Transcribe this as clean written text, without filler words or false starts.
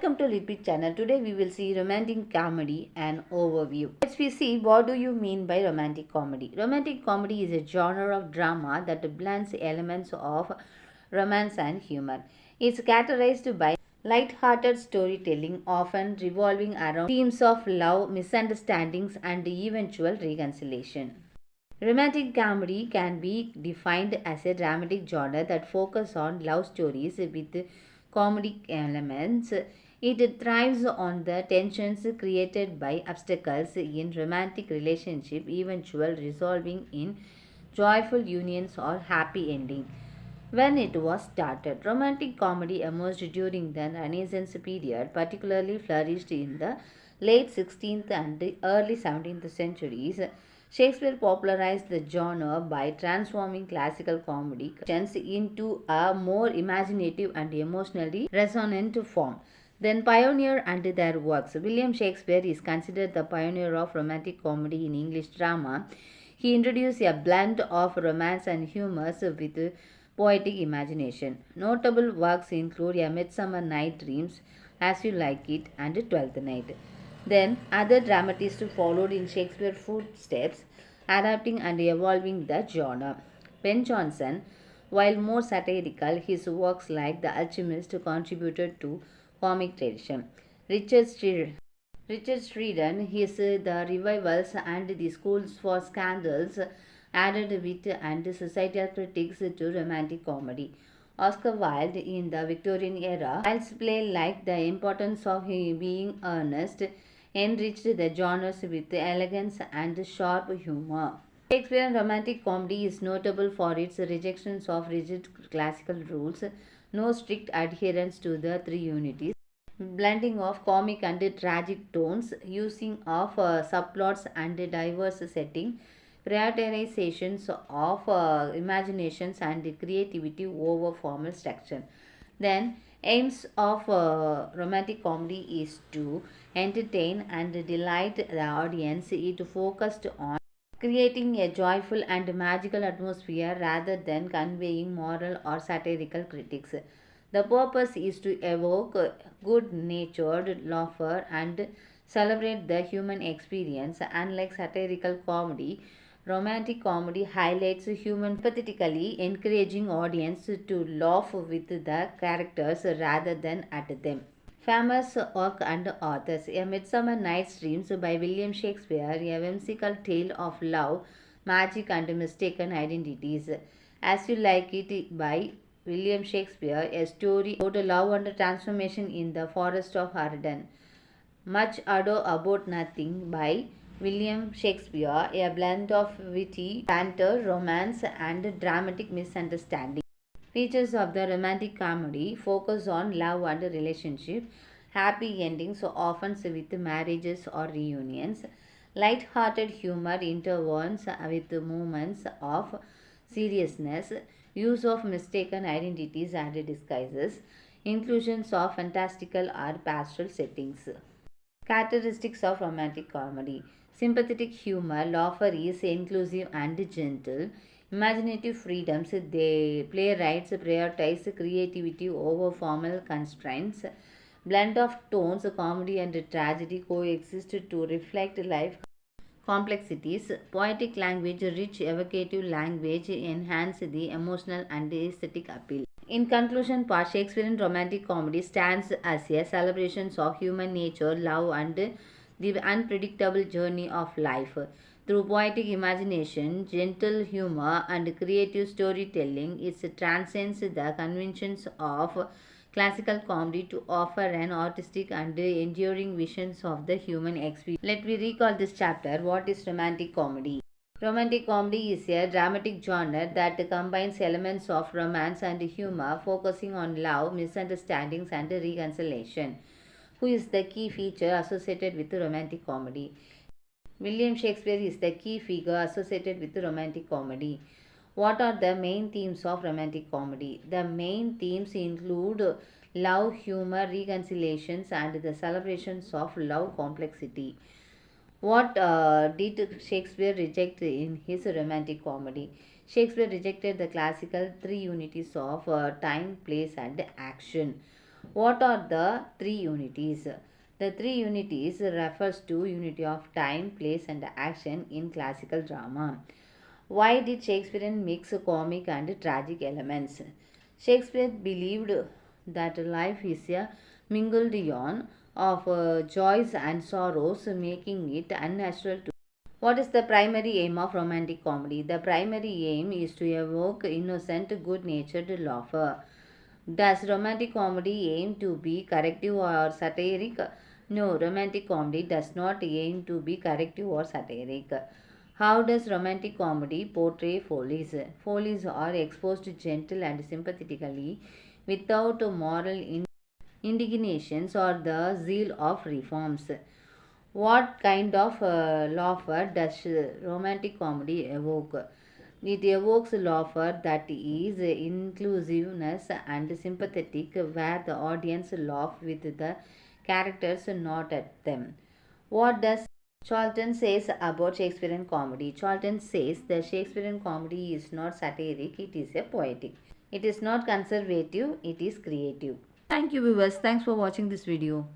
Welcome to Litbit channel. Today we will see romantic comedy and overview. Let's we see what do you mean by romantic comedy. Romantic comedy is a genre of drama that blends elements of romance and humor. It's characterized by light-hearted storytelling, often revolving around themes of love, misunderstandings, and eventual reconciliation. Romantic comedy can be defined as a dramatic genre that focuses on love stories with comedic elements. It thrives on the tensions created by obstacles in romantic relationship, eventual resolving in joyful unions or happy ending. When it was started, romantic comedy emerged during the Renaissance period, particularly flourished in the late 16th and early 17th centuries. Shakespeare popularized the genre by transforming classical comedy into a more imaginative and emotionally resonant form than pioneer and their works. William Shakespeare is considered the pioneer of romantic comedy in English drama. He introduced a blend of romance and humor with poetic imagination. Notable works include A Midsummer Night Dreams, As You Like It, and Twelfth Night. Then, other dramatists followed in Shakespeare's footsteps, adapting and evolving the genre. Ben Jonson, while more satirical, his works like The Alchemist contributed to comic tradition. Richard Sheridan Richard Sheridan, his The Revivals and the Schools for Scandals added wit and societal critics to romantic comedy. Oscar Wilde in the Victorian era, Wilde's play like The Importance of Being Earnest enriched the genres with elegance and sharp humor. Shakespearean romantic comedy is notable for its rejections of rigid classical rules, no strict adherence to the three unities, blending of comic and tragic tones, using of subplots and diverse setting, prioritizations of imaginations and creativity over formal structure. Then aims of romantic comedy is to entertain and delight the audience. It focused on creating a joyful and magical atmosphere rather than conveying moral or satirical critics. The purpose is to evoke good natured laughter and celebrate the human experience. Unlike satirical comedy, romantic comedy highlights human pathetically, encouraging audience to laugh with the characters rather than at them. Famous work and authors. A Midsummer Night's Dreams by William Shakespeare, a whimsical tale of love, magic and mistaken identities. As You Like It by William Shakespeare, a story about love and transformation in the Forest of Arden. Much Ado About Nothing by William Shakespeare, a blend of witty banter, romance, and dramatic misunderstanding. Features of the romantic comedy focus on love and relationship, happy endings, so often with marriages or reunions. Light-hearted humor intervenes with moments of seriousness, use of mistaken identities and disguises, inclusions of fantastical or pastoral settings. Characteristics of romantic comedy. Sympathetic humor, laughter is inclusive and gentle. Imaginative freedoms, the playwrights prioritize creativity over formal constraints. Blend of tones, comedy and tragedy coexist to reflect life complexities. Poetic language, rich evocative language enhance the emotional and aesthetic appeal. In conclusion part, Shakespearean romantic comedy stands as a celebration of human nature, love, and the unpredictable journey of life. Through poetic imagination, gentle humor, and creative storytelling, it transcends the conventions of classical comedy to offer an artistic and enduring visions of the human experience. Let me recall this chapter. What is romantic comedy? Romantic comedy is a dramatic genre that combines elements of romance and humor, focusing on love, misunderstandings, and reconciliation. Who is the key feature associated with romantic comedy? William Shakespeare is the key figure associated with romantic comedy. What are the main themes of romantic comedy? The main themes include love, humor, reconciliations, and the celebrations of love complexity. What did Shakespeare reject in his romantic comedy? Shakespeare rejected the classical three unities of time, place, and action. What are the three unities? The three unities refers to unity of time, place and action in classical drama. Why did Shakespeare mix comic and tragic elements? Shakespeare believed that life is a mingled yarn of joys and sorrows, making it unnatural to. What is the primary aim of romantic comedy? The primary aim is to evoke innocent, good natured laughter. Does romantic comedy aim to be corrective or satiric? No, romantic comedy does not aim to be corrective or satiric. How does romantic comedy portray follies? Follies are exposed gentle and sympathetically without moral indignations or the zeal of reforms. What kind of laughter does romantic comedy evoke? It evokes laughter that is inclusiveness and sympathetic, where the audience laugh with the characters, not at them. What does Charlton says about Shakespearean comedy? Charlton says the Shakespearean comedy is not satiric, it is a poetic. It is not conservative, it is creative. Thank you viewers. Thanks for watching this video.